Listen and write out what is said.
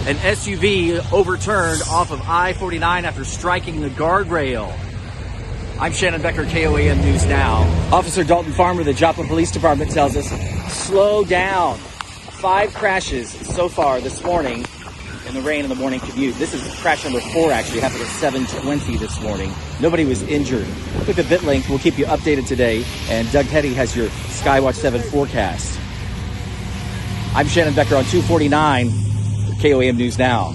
An SUV overturned off of I-49 after striking the guardrail. I'm Shannon Becker, KOAM News Now. Officer Dalton Farmer of the Joplin Police Department tells us, slow down. 5 crashes so far this morning in the rain in the morning commute. This is crash number 4, actually. Happened at 7:20 this morning. Nobody was injured. Look at BitLink. We'll keep you updated today. And Doug Hetty has your Skywatch 7 forecast. I'm Shannon Becker on 249, KOAM News Now.